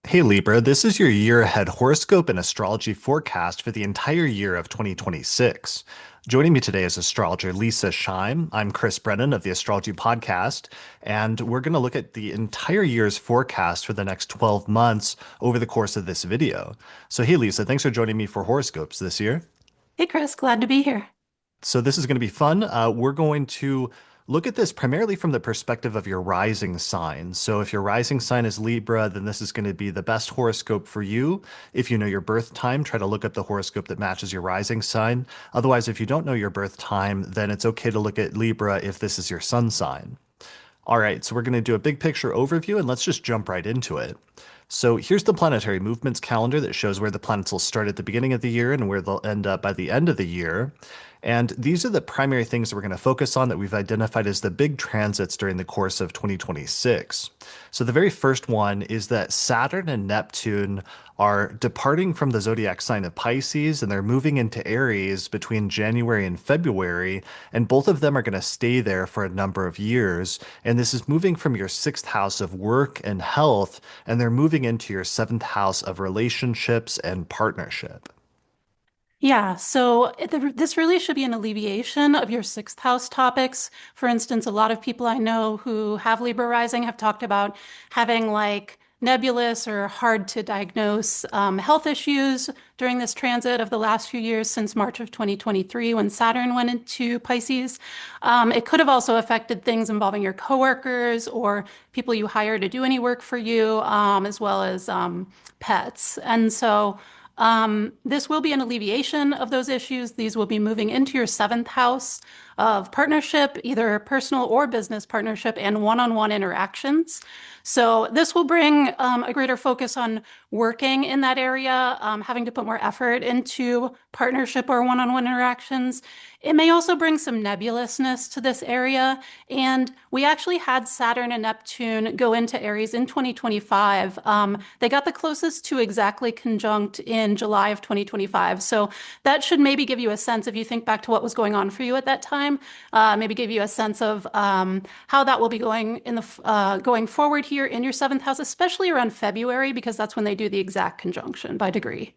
Hey Libra, this is your year ahead horoscope and astrology forecast for the entire year of 2026. Joining me today is astrologer Leisa Schaim. I'm Chris Brennan of the Astrology Podcast, and we're going to look at the entire year's forecast for the next 12 months over the course of this video. So, hey Lisa, thanks for joining me for horoscopes this year. Hey Chris, glad to be here. So this is going to be fun. We're going to look at this primarily from the perspective of your rising sign. So if your rising sign is Libra, then this is going to be the best horoscope for you. If you know your birth time, try to look up the horoscope that matches your rising sign. Otherwise, if you don't know your birth time, then it's okay to look at Libra if this is your sun sign. All right, so we're going to do a big picture overview and let's just jump right into it. So here's the planetary movements calendar that shows where the planets will start at the beginning of the year and where they'll end up by the end of the year. And these are the primary things that we're going to focus on that we've identified as the big transits during the course of 2026. So the very first one is that Saturn and Neptune are departing from the zodiac sign of Pisces and they're moving into Aries between January and February. And both of them are going to stay there for a number of years. And this is moving from your sixth house of work and health, and they're moving into your seventh house of relationships and partnership. Yeah, so this really should be an alleviation of your sixth house topics. For instance, a lot of people I know who have Libra rising have talked about having like nebulous or hard to diagnose health issues during this transit of the last few years since March of 2023 when Saturn went into Pisces. It could have also affected things involving your coworkers or people you hire to do any work for you, as well as pets. And so this will be an alleviation of those issues. These will be moving into your seventh house of partnership, either personal or business partnership, and one-on-one interactions. So this will bring a greater focus on working in that area, having to put more effort into partnership or one-on-one interactions. It may also bring some nebulousness to this area. And we actually had Saturn and Neptune go into Aries in 2025. They got the closest to exactly conjunct in July of 2025. So that should maybe give you a sense, if you think back to what was going on for you at that time, maybe give you a sense of how that will be going in the going forward here in your seventh house, especially around February, because that's when they do the exact conjunction by degree.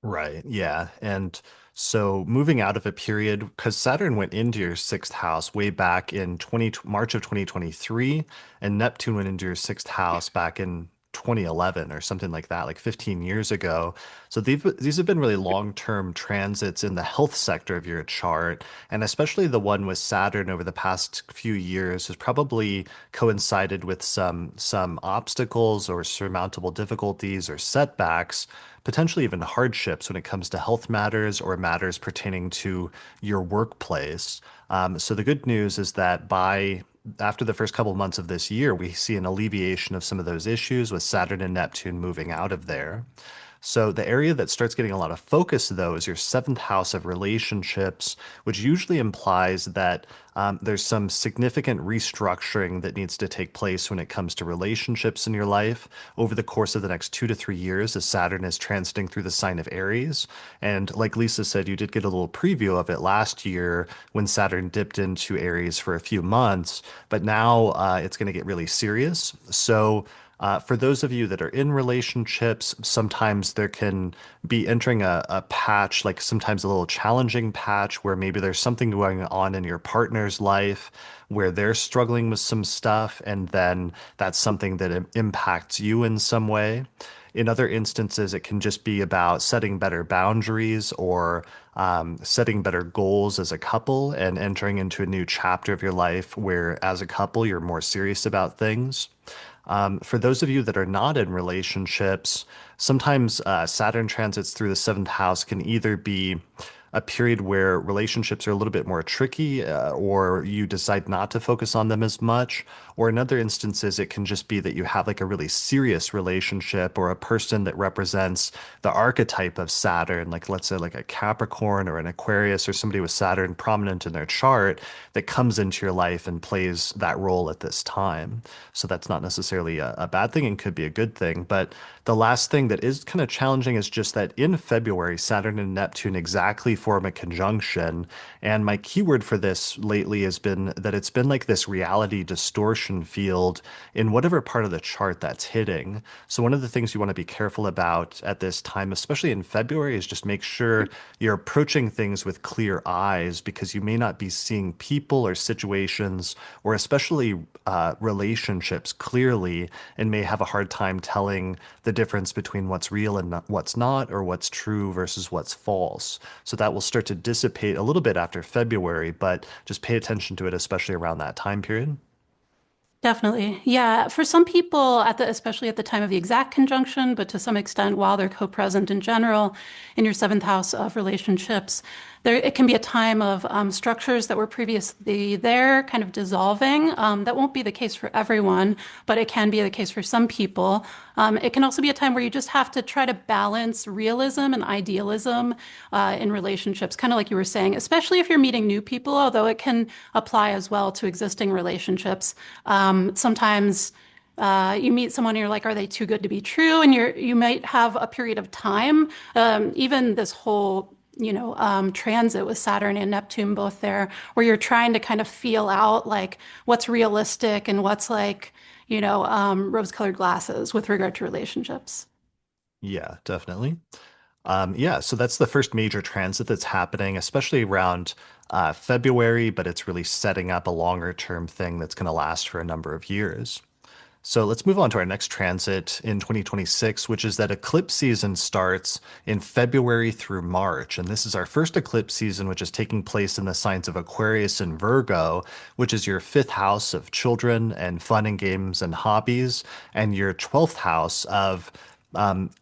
Right. Yeah. And so moving out of a period, because Saturn went into your sixth house way back in March of 2023, and Neptune went into your sixth house back in 2011 or something like that, like 15 years ago. So these have been really long-term transits in the health sector of your chart, and especially the one with Saturn over the past few years has probably coincided with some obstacles or surmountable difficulties or setbacks, potentially even hardships when it comes to health matters or matters pertaining to your workplace. So the good news is that by after the first couple of months of this year, we see an alleviation of some of those issues with Saturn and Neptune moving out of there. So the area that starts getting a lot of focus, though, is your seventh house of relationships, which usually implies that there's some significant restructuring that needs to take place when it comes to relationships in your life over the course of the next 2 to 3 years as Saturn is transiting through the sign of Aries. And like Lisa said, you did get a little preview of it last year when Saturn dipped into Aries for a few months, but now it's going to get really serious. So for those of you that are in relationships, sometimes there can be entering a patch, like sometimes a little challenging patch where maybe there's something going on in your partner's life where they're struggling with some stuff, and then that's something that impacts you in some way. In other instances, it can just be about setting better boundaries or setting better goals as a couple and entering into a new chapter of your life where, as a couple, you're more serious about things. For those of you that are not in relationships, sometimes Saturn transits through the seventh house can either be a period where relationships are a little bit more tricky, or you decide not to focus on them as much. Or in other instances, it can just be that you have like a really serious relationship or a person that represents the archetype of Saturn, like let's say like a Capricorn or an Aquarius or somebody with Saturn prominent in their chart that comes into your life and plays that role at this time. So that's not necessarily a bad thing and could be a good thing. But the last thing that is kind of challenging is just that in February, Saturn and Neptune exactly form a conjunction. And my keyword for this lately has been that it's been like this reality distortion vibration field in whatever part of the chart that's hitting. So one of the things you want to be careful about at this time, especially in February, is just make sure you're approaching things with clear eyes because you may not be seeing people or situations or especially relationships clearly and may have a hard time telling the difference between what's real and what's not, or what's true versus what's false. So that will start to dissipate a little bit after February, but just pay attention to it, especially around that time period. Definitely. Yeah. For some people, especially at the time of the exact conjunction, but to some extent while they're co-present in general in your seventh house of relationships, it can be a time of structures that were previously there kind of dissolving. That won't be the case for everyone, but it can be the case for some people. It can also be a time where you just have to try to balance realism and idealism in relationships, kind of like you were saying, especially if you're meeting new people, although it can apply as well to existing relationships. Sometimes you meet someone and you're like, are they too good to be true? And you might have a period of time, even this whole transit with Saturn and Neptune both there, where you're trying to kind of feel out like what's realistic and what's like, rose-colored glasses with regard to relationships. Yeah, definitely. Yeah, so that's the first major transit that's happening, especially around February, but it's really setting up a longer term thing that's going to last for a number of years. So let's move on to our next transit in 2026, which is that eclipse season starts in February through March. And this is our first eclipse season, which is taking place in the signs of Aquarius and Virgo, which is your fifth house of children and fun and games and hobbies, and your 12th house of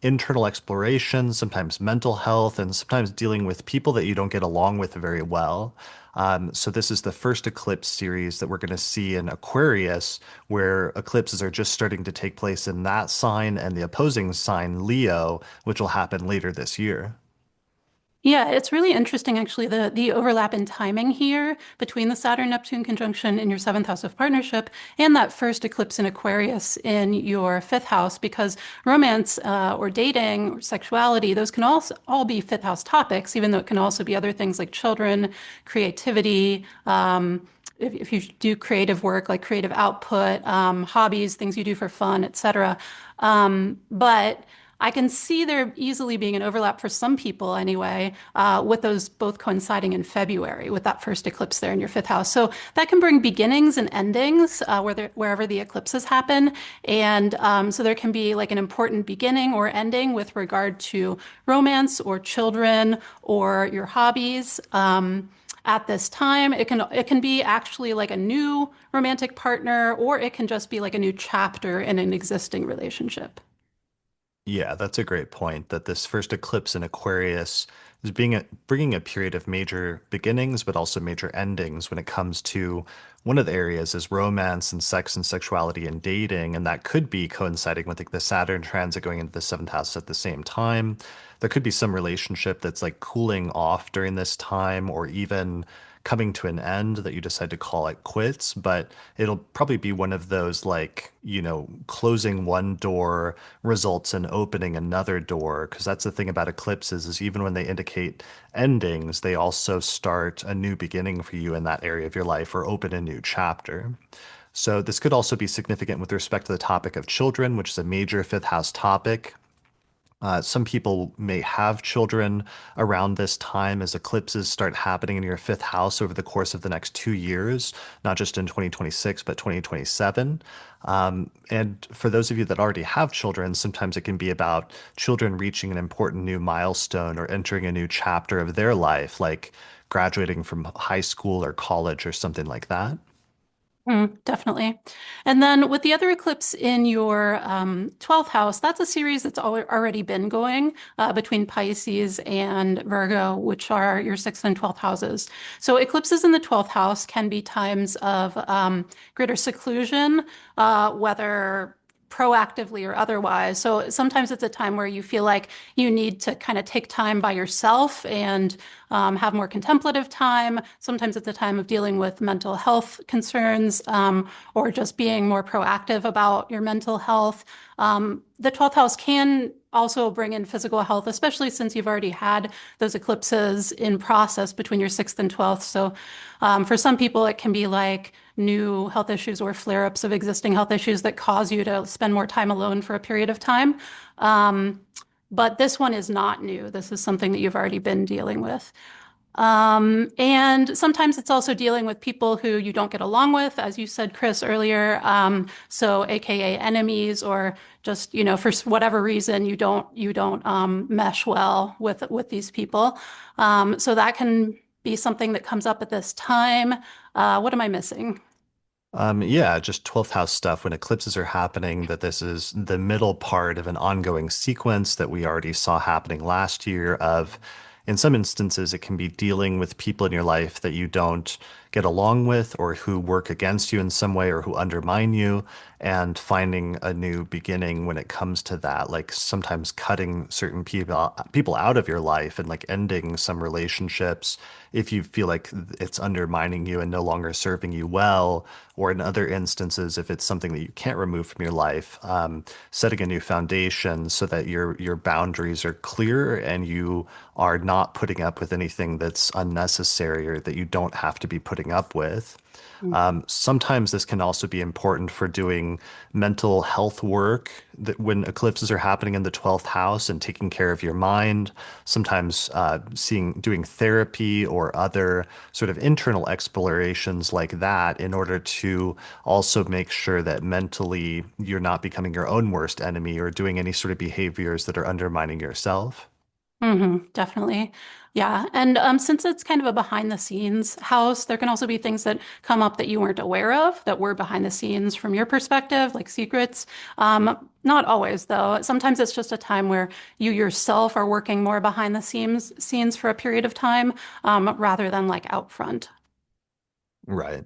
internal exploration, sometimes mental health, and sometimes dealing with people that you don't get along with very well. So this is the first eclipse series that we're going to see in Aquarius, where eclipses are just starting to take place in that sign and the opposing sign, Leo, which will happen later this year. Yeah, it's really interesting actually the overlap in timing here between the Saturn Neptune conjunction in your seventh house of partnership and that first eclipse in Aquarius in your fifth house, because romance or dating or sexuality, those can also all be fifth house topics, even though it can also be other things like children, creativity, if you do creative work like creative output, hobbies, things you do for fun, etc. But I can see there easily being an overlap for some people anyway, with those both coinciding in February with that first eclipse there in your fifth house. So that can bring beginnings and endings wherever the eclipses happen. And so there can be like an important beginning or ending with regard to romance or children or your hobbies. At this time, it can be actually like a new romantic partner, or it can just be like a new chapter in an existing relationship. Yeah, that's a great point that this first eclipse in Aquarius is bringing a period of major beginnings, but also major endings when it comes to one of the areas is romance and sex and sexuality and dating. And that could be coinciding with like the Saturn transit going into the seventh house at the same time. There could be some relationship that's like cooling off during this time or even coming to an end that you decide to call it quits, but it'll probably be one of those like, closing one door results in opening another door. Because that's the thing about eclipses is even when they indicate endings, they also start a new beginning for you in that area of your life or open a new chapter. So this could also be significant with respect to the topic of children, which is a major fifth house topic. Some people may have children around this time as eclipses start happening in your fifth house over the course of the next 2 years, not just in 2026, but 2027. And for those of you that already have children, sometimes it can be about children reaching an important new milestone or entering a new chapter of their life, like graduating from high school or college or something like that. Definitely. And then with the other eclipse in your 12th house, that's a series that's already been going between Pisces and Virgo, which are your 6th and 12th houses. So eclipses in the 12th house can be times of greater seclusion, whether proactively or otherwise. So sometimes it's a time where you feel like you need to kind of take time by yourself and have more contemplative time. Sometimes it's a time of dealing with mental health concerns or just being more proactive about your mental health. The 12th house can also bring in physical health, especially since you've already had those eclipses in process between your 6th and 12th. So for some people, it can be like new health issues or flare-ups of existing health issues that cause you to spend more time alone for a period of time. Um, but this one is not new. This is something that you've already been dealing with. And sometimes it's also dealing with people who you don't get along with, as you said, Chris, earlier. So AKA enemies, or just, for whatever reason, you don't mesh well with these people. So that can be something that comes up at this time. What am I missing? Yeah, just 12th house stuff when eclipses are happening, that this is the middle part of an ongoing sequence that we already saw happening last year of, in some instances, it can be dealing with people in your life that you don't get along with or who work against you in some way or who undermine you, and finding a new beginning when it comes to that, like sometimes cutting certain people out of your life and like ending some relationships if you feel like it's undermining you and no longer serving you well, or in other instances, if it's something that you can't remove from your life, setting a new foundation so that your boundaries are clear and you are not putting up with anything that's unnecessary or that you don't have to be putting up with. Sometimes this can also be important for doing mental health work that when eclipses are happening in the 12th house and taking care of your mind, sometimes doing therapy or other sort of internal explorations like that in order to also make sure that mentally you're not becoming your own worst enemy or doing any sort of behaviors that are undermining yourself. Definitely. Yeah. And since it's kind of a behind the scenes house, there can also be things that come up that you weren't aware of that were behind the scenes from your perspective, like secrets. Not always, though. Sometimes it's just a time where you yourself are working more behind the scenes for a period of time, rather than like out front. Right.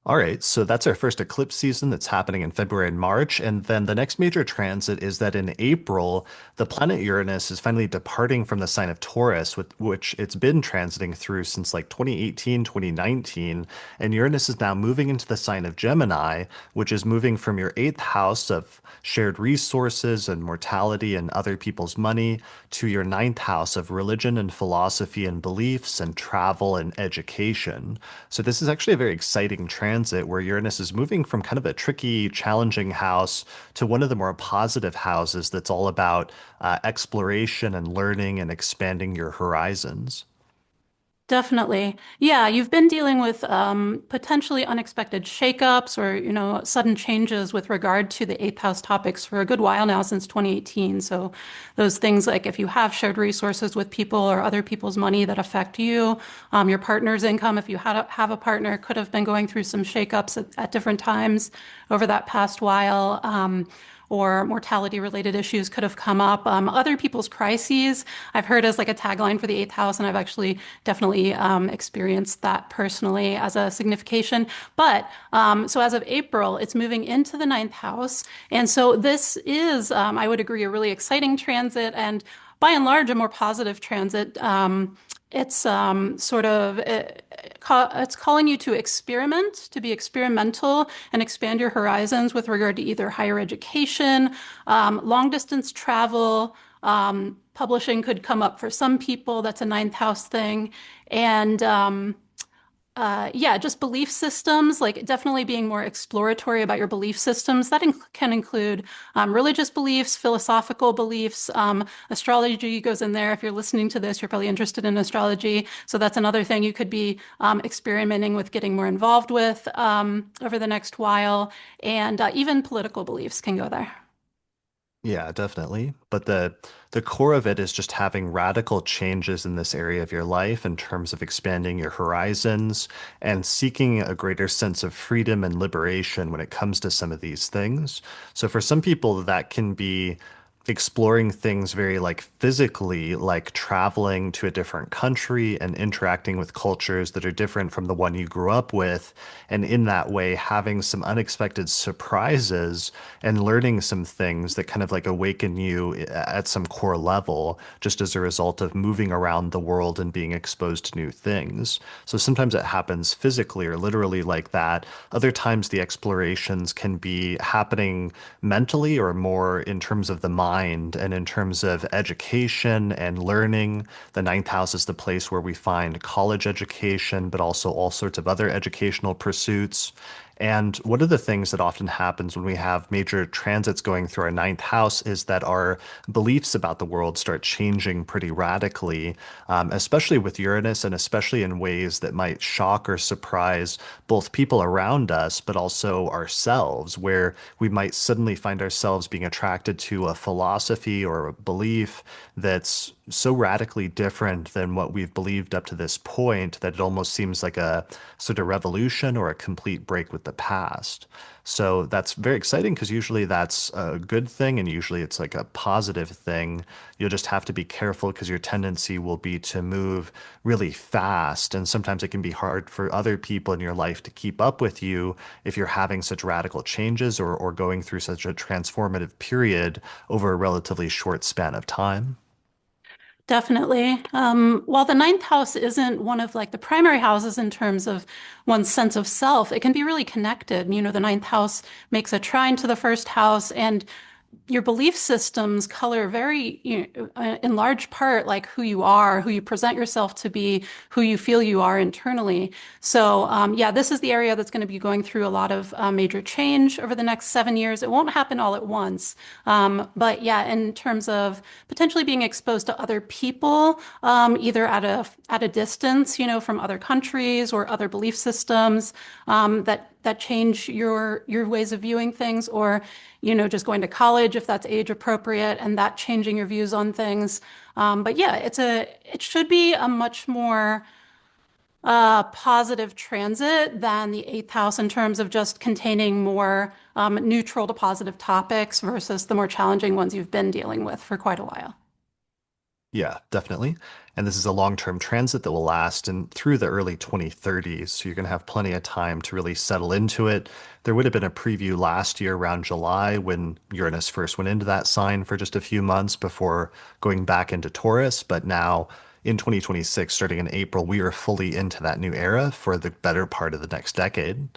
All right, so that's our first eclipse season that's happening in February and March. And then the next major transit is that in April, the planet Uranus is finally departing from the sign of Taurus, with which it's been transiting through since like 2018, 2019. And Uranus is now moving into the sign of Gemini, which is moving from your eighth house of shared resources and mortality and other people's money to your ninth house of religion and philosophy and beliefs and travel and education. So this is actually a very exciting transit where Uranus is moving from kind of a tricky, challenging house to one of the more positive houses that's all about exploration and learning and expanding your horizons. Definitely. Yeah, you've been dealing with potentially unexpected shakeups or, sudden changes with regard to the eighth house topics for a good while now, since 2018. So those things like if you have shared resources with people or other people's money that affect you, your partner's income, if you have a partner, could have been going through some shakeups at different times over that past while. Or mortality related issues could have come up. Other people's crises, I've heard as like a tagline for the eighth house, and I've actually definitely experienced that personally as a signification. But so as of April, it's moving into the ninth house. And so this is, I would agree, a really exciting transit and by and large a more positive transit. It's sort of it's calling you to experiment, to be experimental and expand your horizons with regard to either higher education, long distance travel. Publishing could come up for some people. That's a ninth house thing. And yeah, just belief systems, like definitely being more exploratory about your belief systems. That can include religious beliefs, philosophical beliefs. Astrology goes in there. If you're listening to this, you're probably interested in astrology. So that's another thing you could be experimenting with getting more involved with over the next while. And even political beliefs can go there. Yeah, definitely. But the core of it is just having radical changes in this area of your life in terms of expanding your horizons and seeking a greater sense of freedom and liberation when it comes to some of these things. So for some people, that can be exploring things very like physically, like traveling to a different country and interacting with cultures that are different from the one you grew up with. And in that way, having some unexpected surprises and learning some things that kind of like awaken you at some core level, just as a result of moving around the world and being exposed to new things. So sometimes it happens physically or literally like that. Other times the explorations can be happening mentally or more in terms of the mind and in terms of education and learning. The ninth house is the place where we find college education, but also all sorts of other educational pursuits. And one of the things that often happens when we have major transits going through our ninth house is that our beliefs about the world start changing pretty radically, especially with Uranus and especially in ways that might shock or surprise both people around us, but also ourselves, where we might suddenly find ourselves being attracted to a philosophy or a belief that's so radically different than what we've believed up to this point that it almost seems like a sort of revolution or a complete break with the past. So that's very exciting because usually that's a good thing and usually it's like a positive thing. You'll just have to be careful because your tendency will be to move really fast. And sometimes it can be hard for other people in your life to keep up with you if you're having such radical changes or going through such a transformative period over a relatively short span of time. Definitely. While the ninth house isn't one of like the primary houses in terms of one's sense of self, it can be really connected. You know, the ninth house makes a trine to the first house, and your belief systems color very, in large part, like who you are, who you present yourself to be, who you feel you are internally. So, yeah, this is the area that's going to be going through a lot of major change over the next 7 years. It won't happen all at once. But yeah, in terms of potentially being exposed to other people, either at a distance, you know, from other countries or other belief systems, that change your ways of viewing things, or you know, just going to college if that's age appropriate, and that changing your views on things. But yeah, it should be a much more positive transit than the eighth house in terms of just containing more neutral to positive topics versus the more challenging ones you've been dealing with for quite a while. Yeah, definitely. And this is a long-term transit that will last and through the early 2030s. So you're going to have plenty of time to really settle into it. There would have been a preview last year around July when Uranus first went into that sign for just a few months before going back into Taurus. But now in 2026, starting in April, we are fully into that new era for the better part of the next decade.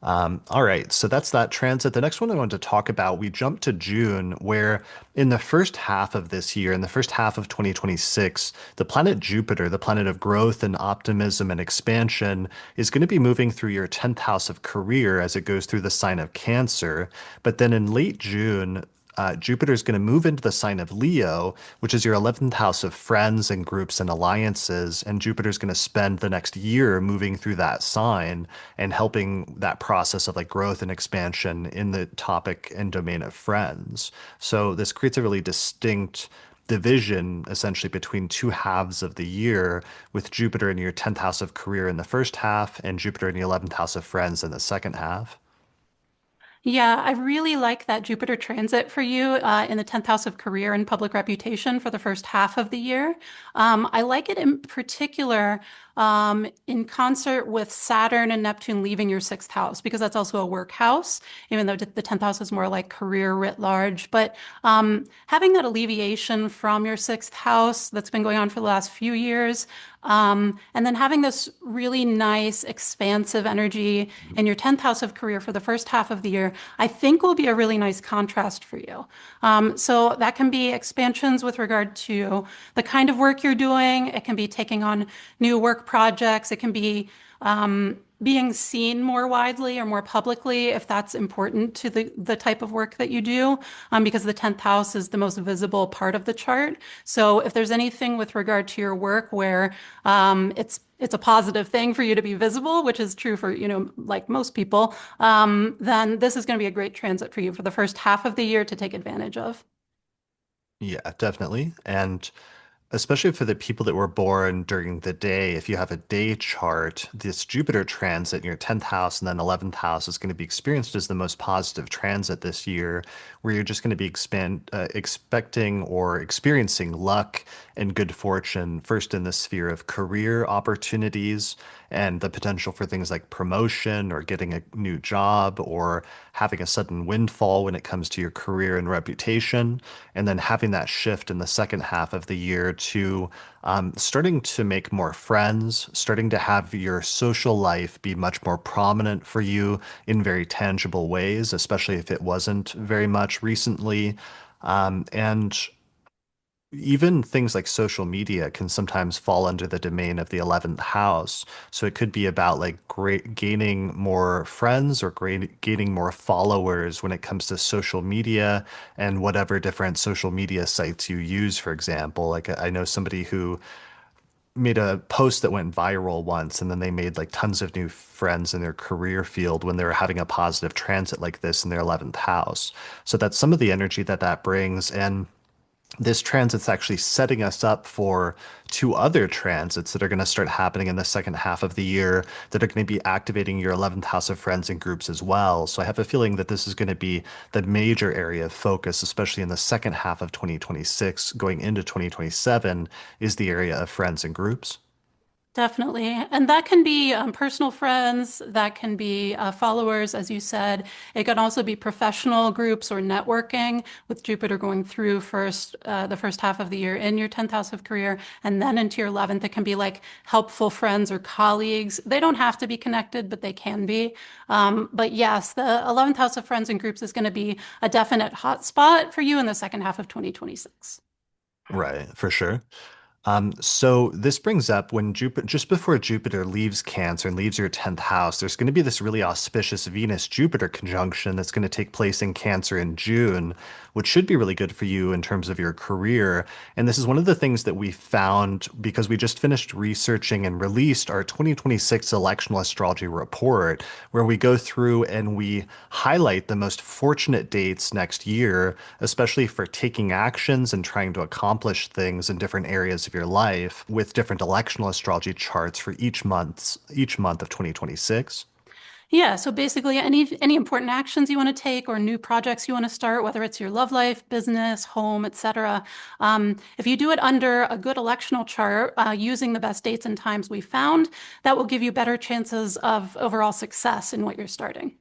All right, so that's that transit. The next one I wanted to talk about, we jumped to June, where in the first half of this year, in the first half of 2026, the planet Jupiter, the planet of growth and optimism and expansion, is going to be moving through your 10th house of career as it goes through the sign of Cancer. But then in late June, Jupiter is going to move into the sign of Leo, which is your 11th house of friends and groups and alliances. And Jupiter is going to spend the next year moving through that sign and helping that process of like growth and expansion in the topic and domain of friends. So this creates a really distinct division essentially between two halves of the year, with Jupiter in your 10th house of career in the first half and Jupiter in the 11th house of friends in the second half. Yeah, I really like that Jupiter transit for you in the 10th house of career and public reputation for the first half of the year. I like it in particular in concert with Saturn and Neptune leaving your sixth house, because that's also a work house, even though the 10th house is more like career writ large. But having that alleviation from your sixth house that's been going on for the last few years, and then having this really nice, expansive energy in your 10th house of career for the first half of the year, I think will be a really nice contrast for you. So that can be expansions with regard to the kind of work you're doing. It can be taking on new work projects. It can be being seen more widely or more publicly if that's important to the type of work that you do, because the 10th house is the most visible part of the chart. So if there's anything with regard to your work where it's a positive thing for you to be visible, which is true for, you know, like most people, then this is going to be a great transit for you for the first half of the year to take advantage of. Yeah, definitely. And especially for the people that were born during the day, if you have a day chart, this Jupiter transit in your 10th house and then 11th house is going to be experienced as the most positive transit this year, where you're just going to be expecting or experiencing luck and good fortune, first in the sphere of career opportunities and the potential for things like promotion or getting a new job or having a sudden windfall when it comes to your career and reputation. And then having that shift in the second half of the year to starting to make more friends, starting to have your social life be much more prominent for you in very tangible ways, especially if it wasn't very much recently. And even things like social media can sometimes fall under the domain of the 11th house. So it could be about like gaining more friends or gaining more followers when it comes to social media and whatever different social media sites you use, for example. Like I know somebody who made a post that went viral once and then they made like tons of new friends in their career field when they were having a positive transit like this in their 11th house. So that's some of the energy that that brings. And this transit's actually setting us up for two other transits that are going to start happening in the second half of the year that are going to be activating your 11th house of friends and groups as well. So I have a feeling that this is going to be the major area of focus, especially in the second half of 2026, going into 2027, is the area of friends and groups. Definitely. And that can be personal friends, that can be followers, as you said. It can also be professional groups or networking with Jupiter going through the first half of the year in your 10th house of career and then into your 11th. It can be like helpful friends or colleagues. They don't have to be connected, but they can be. But yes, the 11th house of friends and groups is going to be a definite hotspot for you in the second half of 2026. Right, for sure. So this brings up when Jupiter, just before Jupiter leaves Cancer and leaves your 10th house, there's going to be this really auspicious Venus-Jupiter conjunction that's going to take place in Cancer in June, which should be really good for you in terms of your career. And this is one of the things that we found because we just finished researching and released our 2026 Electional Astrology report, where we go through and we highlight the most fortunate dates next year, especially for taking actions and trying to accomplish things in different areas of your life with different electional astrology charts for each month of 2026. Yeah, so basically any important actions you want to take or new projects you want to start, whether it's your love life, business, home, etc. If you do it under a good electional chart, using the best dates and times we found, that will give you better chances of overall success in what you're starting.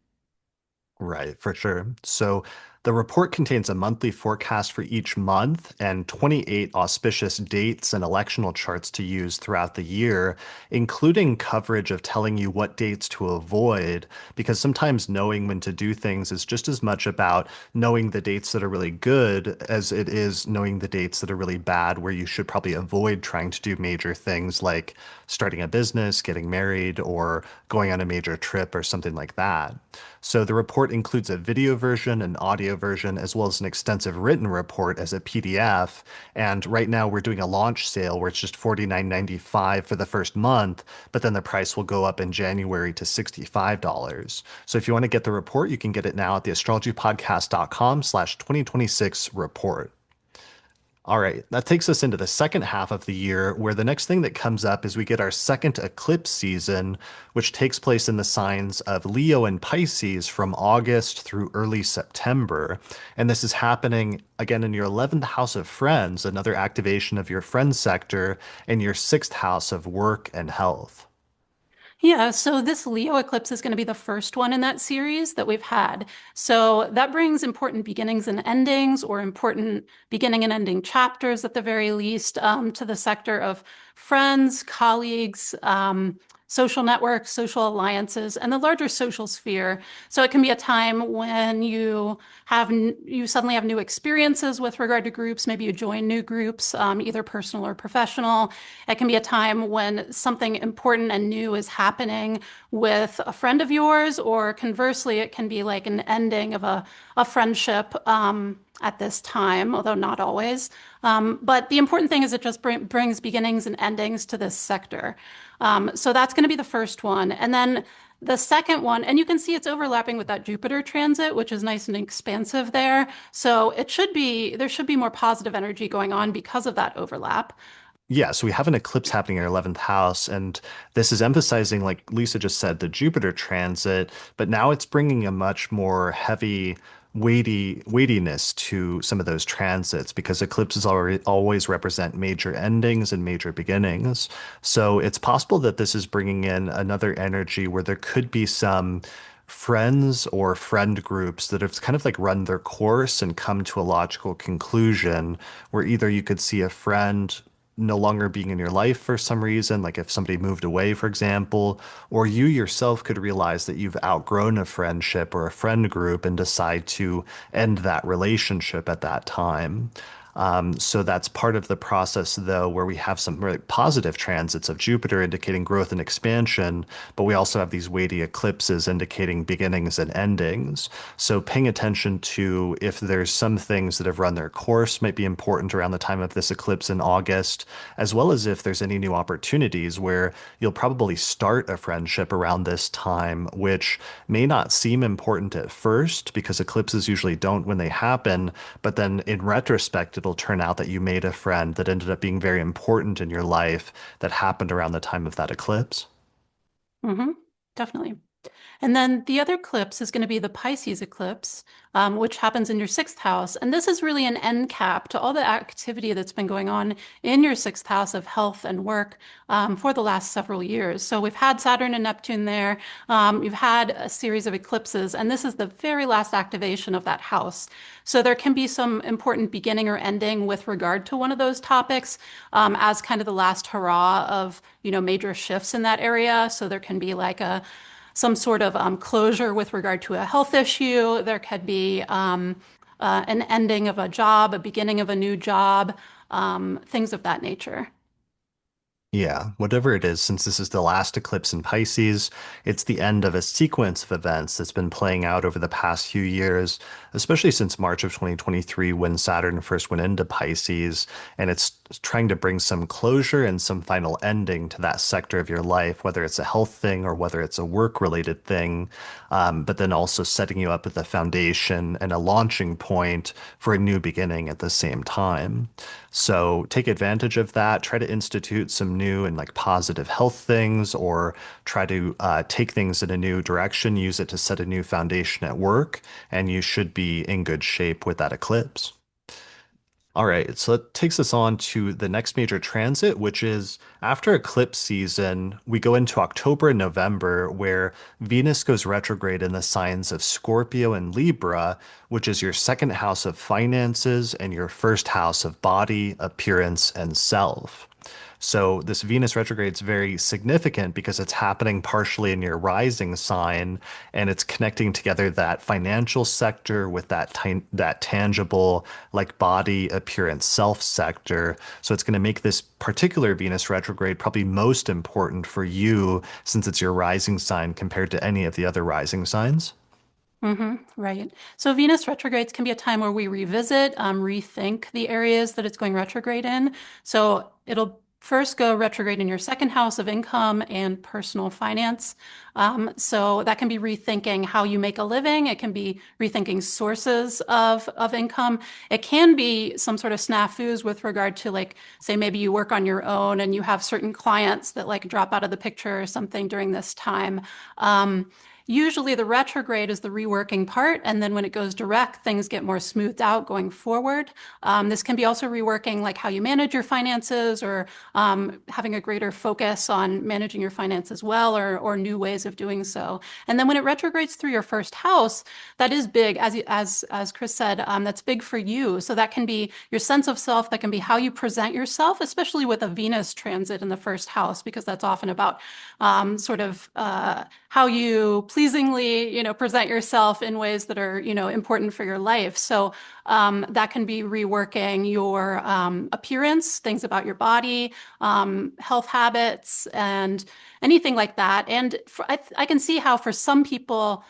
Right, for sure. So the report contains a monthly forecast for each month and 28 auspicious dates and electional charts to use throughout the year, including coverage of telling you what dates to avoid, because sometimes knowing when to do things is just as much about knowing the dates that are really good as it is knowing the dates that are really bad, where you should probably avoid trying to do major things like starting a business, getting married, or going on a major trip or something like that. So the report includes a video version, an audio version, as well as an extensive written report as a PDF. And right now we're doing a launch sale where it's just $49.95 for the first month, but then the price will go up in January to $65. So if you want to get the report, you can get it now at theastrologypodcast.com/2026 report. All right, that takes us into the second half of the year, where the next thing that comes up is we get our second eclipse season, which takes place in the signs of Leo and Pisces from August through early September. And this is happening again in your 11th house of friends, another activation of your friend sector, and your sixth house of work and health. Yeah, so this Leo eclipse is going to be the first one in that series that we've had. So that brings important beginnings and endings, or important beginning and ending chapters at the very least, to the sector of friends, colleagues, social networks, social alliances, and the larger social sphere. So it can be a time when you suddenly have new experiences with regard to groups. Maybe you join new groups, either personal or professional. It can be a time when something important and new is happening with a friend of yours, or conversely, it can be like an ending of a friendship at this time, although not always. But the important thing is it just brings beginnings and endings to this sector. So that's going to be the first one. And then The second one, and you can see it's overlapping with that Jupiter transit, which is nice and expansive there. So there should be more positive energy going on because of that overlap. Yeah, so we have an eclipse happening in our 11th house, and this is emphasizing, like Lisa just said, the Jupiter transit, but now it's bringing a much more heavy weightiness to some of those transits because eclipses already always represent major endings and major beginnings. So it's possible that this is bringing in another energy where there could be some friends or friend groups that have kind of like run their course and come to a logical conclusion where either you could see a friend no longer being in your life for some reason, like if somebody moved away, for example, or you yourself could realize that you've outgrown a friendship or a friend group and decide to end that relationship at that time. So that's part of the process, though, where we have some really positive transits of Jupiter indicating growth and expansion, but we also have these weighty eclipses indicating beginnings and endings. So paying attention to if there's some things that have run their course might be important around the time of this eclipse in August, as well as if there's any new opportunities where you'll probably start a friendship around this time, which may not seem important at first because eclipses usually don't when they happen, but then in retrospect, it'll turn out that you made a friend that ended up being very important in your life that happened around the time of that eclipse. Hmm. Definitely. And then the other eclipse is going to be the Pisces eclipse, which happens in your sixth house. And this is really an end cap to all the activity that's been going on in your sixth house of health and work for the last several years. So we've had Saturn and Neptune there. You've had a series of eclipses, and this is the very last activation of that house. So there can be some important beginning or ending with regard to one of those topics as kind of the last hurrah of, major shifts in that area. So there can be like some sort of closure with regard to a health issue. There could be an ending of a job, a beginning of a new job, things of that nature. Yeah, whatever it is, since this is the last eclipse in Pisces, it's the end of a sequence of events that's been playing out over the past few years, especially since March of 2023 when Saturn first went into Pisces, and it's trying to bring some closure and some final ending to that sector of your life, whether it's a health thing or whether it's a work-related thing, but then also setting you up with a foundation and a launching point for a new beginning at the same time. So take advantage of that. Try to institute some new and like positive health things, or try to take things in a new direction. Use it to set a new foundation at work, and you should be in good shape with that eclipse. All right, so that takes us on to the next major transit, which is after eclipse season, we go into October and November, where Venus goes retrograde in the signs of Scorpio and Libra, which is your second house of finances and your first house of body, appearance, and self. So this Venus retrograde is very significant because it's happening partially in your rising sign, and it's connecting together that financial sector with that tangible like body appearance self sector. So it's going to make this particular Venus retrograde probably most important for you since it's your rising sign compared to any of the other rising signs. Right. So Venus retrogrades can be a time where we revisit, rethink the areas that it's going retrograde in. So it'll first go retrograde in your second house of income and personal finance. So that can be rethinking how you make a living. It can be rethinking sources of income. It can be some sort of snafus with regard to like, say, maybe you work on your own and you have certain clients that like drop out of the picture or something during this time. Usually the retrograde is the reworking part, and then when it goes direct, things get more smoothed out going forward. This can be also reworking like how you manage your finances or having a greater focus on managing your finances well or new ways of doing so. And then when it retrogrades through your first house, that is big, as Chris said, that's big for you. So that can be your sense of self, that can be how you present yourself, especially with a Venus transit in the first house, because that's often about how you pleasingly, present yourself in ways that are, important for your life. So that can be reworking your appearance, things about your body, health habits, and anything like that. And I can see how for some people,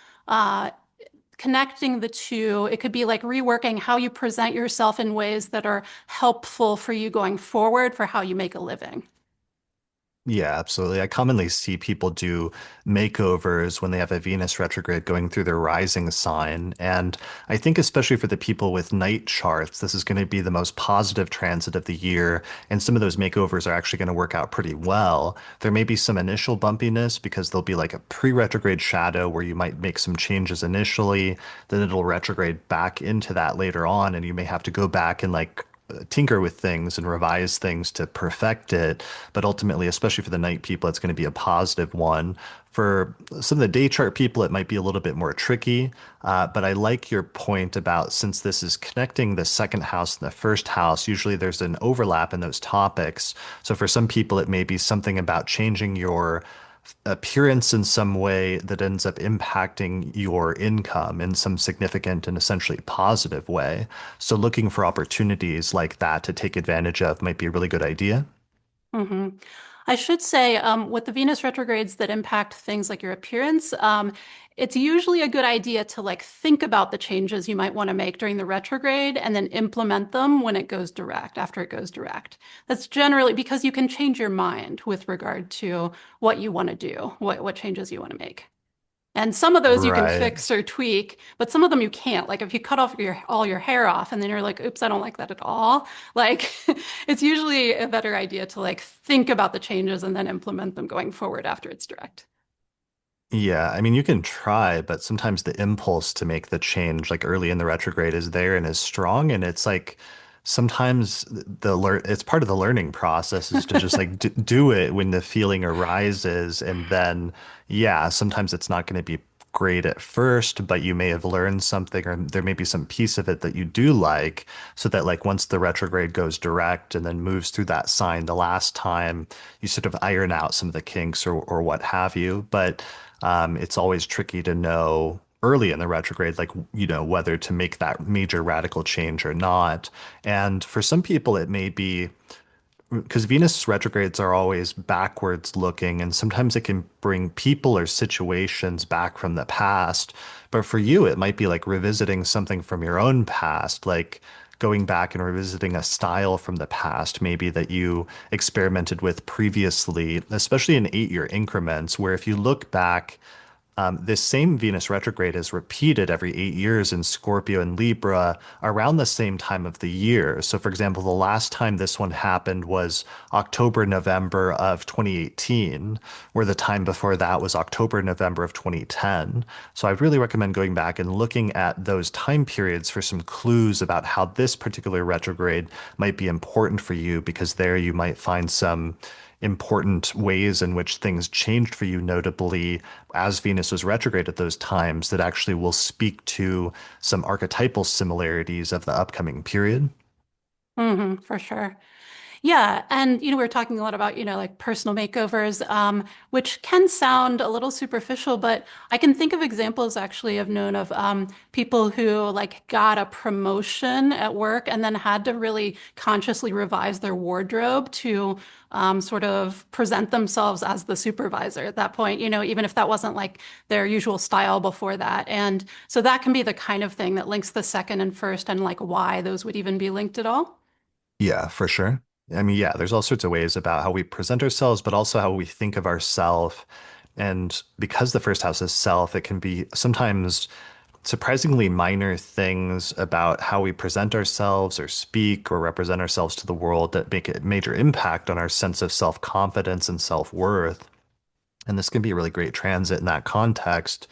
connecting the two, it could be like reworking how you present yourself in ways that are helpful for you going forward for how you make a living. Yeah, absolutely. I commonly see people do makeovers when they have a Venus retrograde going through their rising sign. And I think, especially for the people with night charts, this is going to be the most positive transit of the year. And some of those makeovers are actually going to work out pretty well. There may be some initial bumpiness because there'll be like a pre-retrograde shadow where you might make some changes initially, then it'll retrograde back into that later on. And you may have to go back and like tinker with things and revise things to perfect it. But ultimately, especially for the night people, it's going to be a positive one. For some of the day chart people, it might be a little bit more tricky. But I like your point about since this is connecting the second house and the first house, usually there's an overlap in those topics. So for some people, it may be something about changing your appearance in some way that ends up impacting your income in some significant and essentially positive way. So looking for opportunities like that to take advantage of might be a really good idea. hmm I should say, with the Venus retrogrades that impact things like your appearance, it's usually a good idea to like think about the changes you might want to make during the retrograde and then implement them when it goes direct, after it goes direct. That's generally because you can change your mind with regard to what you want to do, what changes you want to make. And some of those you can Right. fix or tweak, but some of them you can't. Like if you cut off all your hair off and then you're like, oops, I don't like that at all. Like it's usually a better idea to like think about the changes and then implement them going forward after it's direct. Yeah, I mean, you can try, but sometimes the impulse to make the change, like early in the retrograde, is there and is strong. And it's like sometimes it's part of the learning process is to just like do it when the feeling arises. And then, yeah, sometimes it's not going to be great at first, but you may have learned something, or there may be some piece of it that you do like, so that like once the retrograde goes direct and then moves through that sign the last time, you sort of iron out some of the kinks or what have you. But it's always tricky to know early in the retrograde, like, whether to make that major radical change or not. And for some people, it may be because Venus retrogrades are always backwards looking, and sometimes it can bring people or situations back from the past. But for you, it might be like revisiting something from your own past, like going back and revisiting a style from the past, maybe that you experimented with previously, especially in 8-year increments, where if you look back, this same Venus retrograde is repeated every 8 years in Scorpio and Libra around the same time of the year. So, for example, the last time this one happened was October, November of 2018, where the time before that was October, November of 2010. So, I really recommend going back and looking at those time periods for some clues about how this particular retrograde might be important for you, because there you might find some important ways in which things changed for you, notably as Venus was retrograde at those times, that actually will speak to some archetypal similarities of the upcoming period. For sure. Yeah, and we were talking a lot about, like personal makeovers, which can sound a little superficial, but I can think of examples actually of known of people who like got a promotion at work and then had to really consciously revise their wardrobe to sort of present themselves as the supervisor at that point, even if that wasn't like their usual style before that. And so that can be the kind of thing that links the second and first and like why those would even be linked at all. Yeah, for sure. I mean, yeah, there's all sorts of ways about how we present ourselves, but also how we think of ourselves. And because the first house is self, it can be sometimes surprisingly minor things about how we present ourselves or speak or represent ourselves to the world that make a major impact on our sense of self-confidence and self-worth. And this can be a really great transit in that context,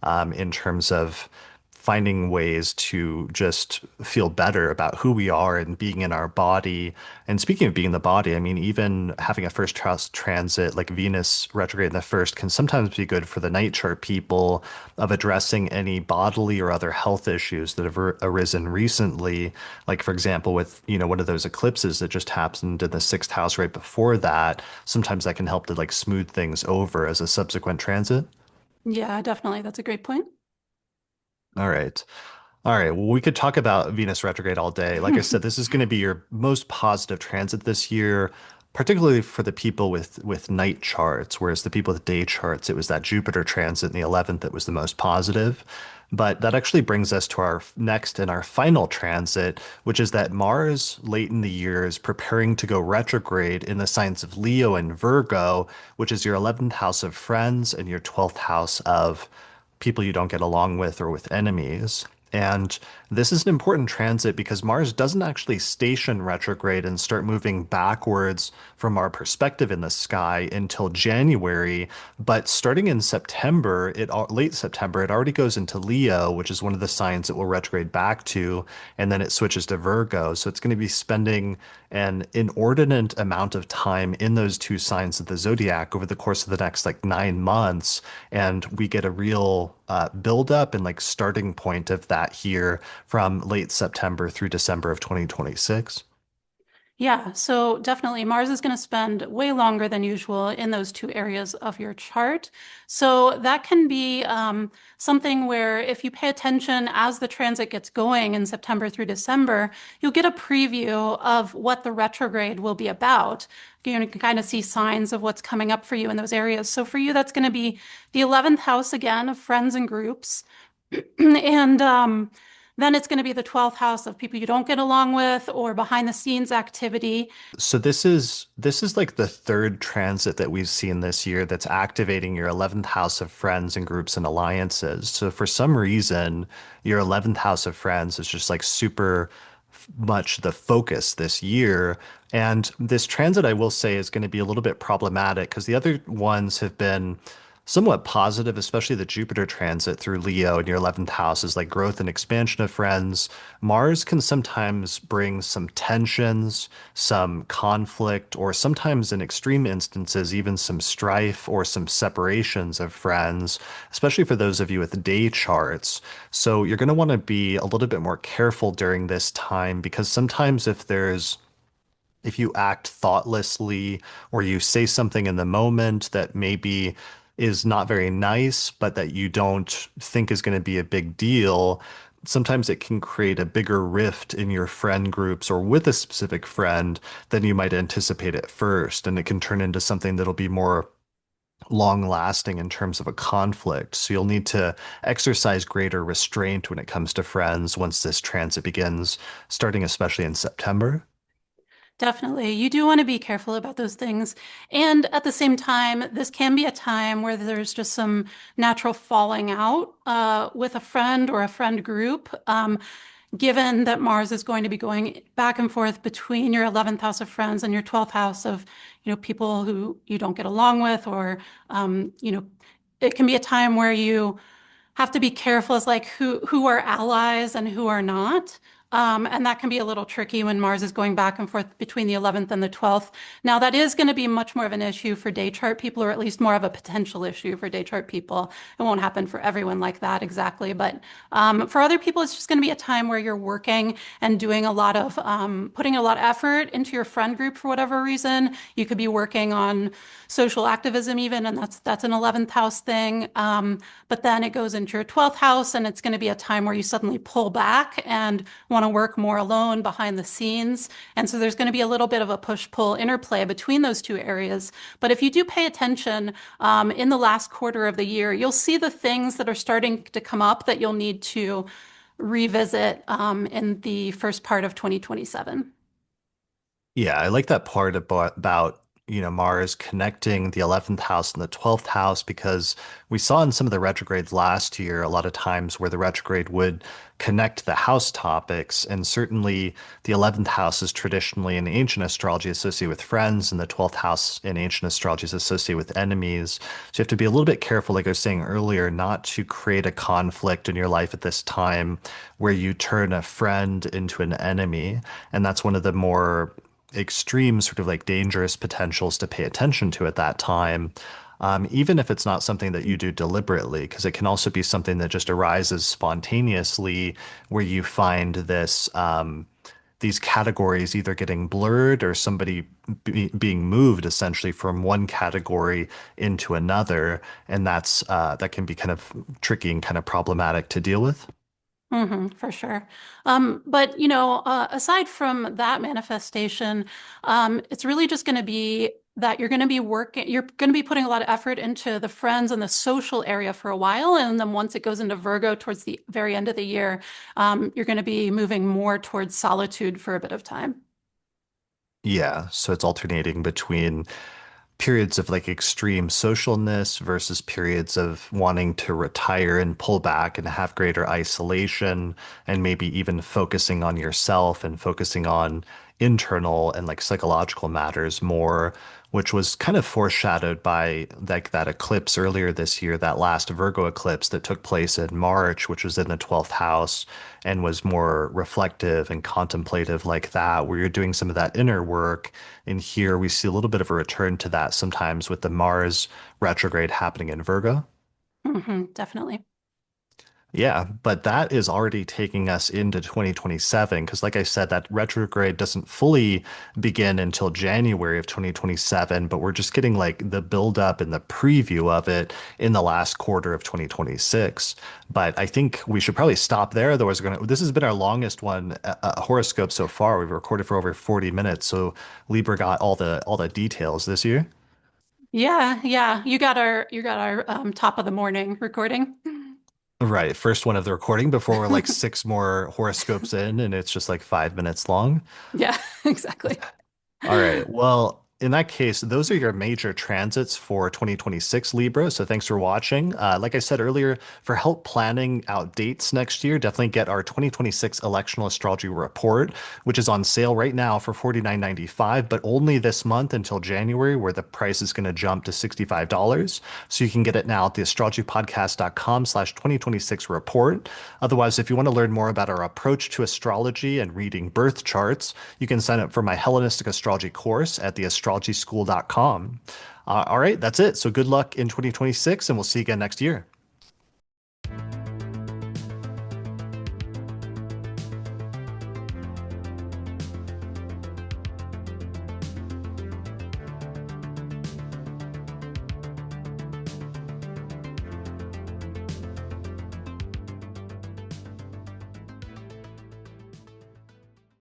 in terms of finding ways to just feel better about who we are and being in our body. And speaking of being in the body, I mean, even having a first house transit like Venus retrograde in the first can sometimes be good for the night chart people of addressing any bodily or other health issues that have arisen recently. Like, for example, with, one of those eclipses that just happened in the sixth house right before that, sometimes that can help to like smooth things over as a subsequent transit. Yeah, definitely. That's a great point. All right. All right. Well, we could talk about Venus retrograde all day. Like I said, this is going to be your most positive transit this year, particularly for the people with night charts, whereas the people with day charts, it was that Jupiter transit in the 11th that was the most positive. But that actually brings us to our next and our final transit, which is that Mars late in the year is preparing to go retrograde in the signs of Leo and Virgo, which is your 11th house of friends and your 12th house of people you don't get along with or with enemies. And this is an important transit because Mars doesn't actually station retrograde and start moving backwards from our perspective in the sky until January. But starting in September, late September, it already goes into Leo, which is one of the signs it will retrograde back to, and then it switches to Virgo. So it's going to be spending an inordinate amount of time in those two signs of the zodiac over the course of the next like 9 months, and we get a real build up and like starting point of that here from late September through December of 2026. Yeah, so definitely Mars is going to spend way longer than usual in those two areas of your chart. So that can be something where if you pay attention as the transit gets going in September through December, you'll get a preview of what the retrograde will be about. You can kind of see signs of what's coming up for you in those areas. So for you, that's going to be the 11th house again of friends and groups. And then it's going to be the 12th house of people you don't get along with or behind the scenes activity. So this is like the third transit that we've seen this year that's activating your 11th house of friends and groups and alliances. So for some reason, your 11th house of friends is just like super much the focus this year. And this transit, I will say, is going to be a little bit problematic because the other ones have been somewhat positive, especially the Jupiter transit through Leo in your 11th house is like growth and expansion of friends. Mars can sometimes bring some tensions, some conflict, or sometimes in extreme instances, even some strife or some separations of friends, especially for those of you with day charts. So you're going to want to be a little bit more careful during this time because sometimes if you act thoughtlessly or you say something in the moment that maybe is not very nice, but that you don't think is going to be a big deal, sometimes it can create a bigger rift in your friend groups or with a specific friend than you might anticipate at first. And it can turn into something that'll be more long lasting in terms of a conflict. So you'll need to exercise greater restraint when it comes to friends once this transit begins, starting especially in September. Definitely. You do want to be careful about those things. And at the same time, this can be a time where there's just some natural falling out with a friend or a friend group. Given that Mars is going to be going back and forth between your 11th house of friends and your 12th house of, people who you don't get along with, or, it can be a time where you have to be careful as like who are allies and who are not. And that can be a little tricky when Mars is going back and forth between the 11th and the 12th. Now, that is going to be much more of an issue for day chart people, or at least more of a potential issue for day chart people. It won't happen for everyone like that exactly. But for other people, it's just going to be a time where you're working and doing a lot of putting a lot of effort into your friend group for whatever reason. You could be working on social activism even, and that's an 11th house thing. But then it goes into your 12th house, and it's going to be a time where you suddenly pull back and want to work more alone behind the scenes. And so there's going to be a little bit of a push-pull interplay between those two areas. But if you do pay attention in the last quarter of the year, you'll see the things that are starting to come up that you'll need to revisit in the first part of 2027. Yeah, I like that part about Mars connecting the 11th house and the 12th house because we saw in some of the retrogrades last year a lot of times where the retrograde would connect the house topics. And certainly the 11th house is traditionally in ancient astrology associated with friends, and the 12th house in ancient astrology is associated with enemies. So you have to be a little bit careful, like I was saying earlier, not to create a conflict in your life at this time where you turn a friend into an enemy. And that's one of the more extreme sort of like dangerous potentials to pay attention to at that time. Even if it's not something that you do deliberately, because it can also be something that just arises spontaneously, where you find these categories either getting blurred or somebody being moved essentially from one category into another, and that can be kind of tricky and kind of problematic to deal with. For sure. But aside from that manifestation, it's really just going to be that you're going to be putting a lot of effort into the friends and the social area for a while. And then once it goes into Virgo towards the very end of the year, you're going to be moving more towards solitude for a bit of time. Yeah, so it's alternating between periods of like extreme socialness versus periods of wanting to retire and pull back and have greater isolation and maybe even focusing on yourself and focusing on internal and like psychological matters more, which was kind of foreshadowed by like that eclipse earlier this year, that last Virgo eclipse that took place in March, which was in the 12th house and was more reflective and contemplative like that, where you're doing some of that inner work. And here we see a little bit of a return to that sometimes with the Mars retrograde happening in Virgo. Definitely. Yeah, but that is already taking us into 2027 because, like I said, that retrograde doesn't fully begin until January of 2027, but we're just getting like the buildup and the preview of it in the last quarter of 2026. But I think we should probably stop there. Otherwise, this has been our longest one horoscope so far. We've recorded for over 40 minutes, so Libra got all the details this year. Yeah, yeah. You got our top of the morning recording. Right, first one of the recording before we're like six more horoscopes in, and it's just like 5 minutes long. Yeah, exactly. All right. Well, in that case, those are your major transits for 2026 Libra. So thanks for watching. Like I said earlier, for help planning out dates next year, definitely get our 2026 Electional Astrology Report, which is on sale right now for $49.95, but only this month until January, where the price is going to jump to $65. So you can get it now at theastrologypodcast.com/2026 report. Otherwise, if you want to learn more about our approach to astrology and reading birth charts, you can sign up for my Hellenistic astrology course at theastrologyschool.com. All right, that's it. So good luck in 2026, and we'll see you again next year.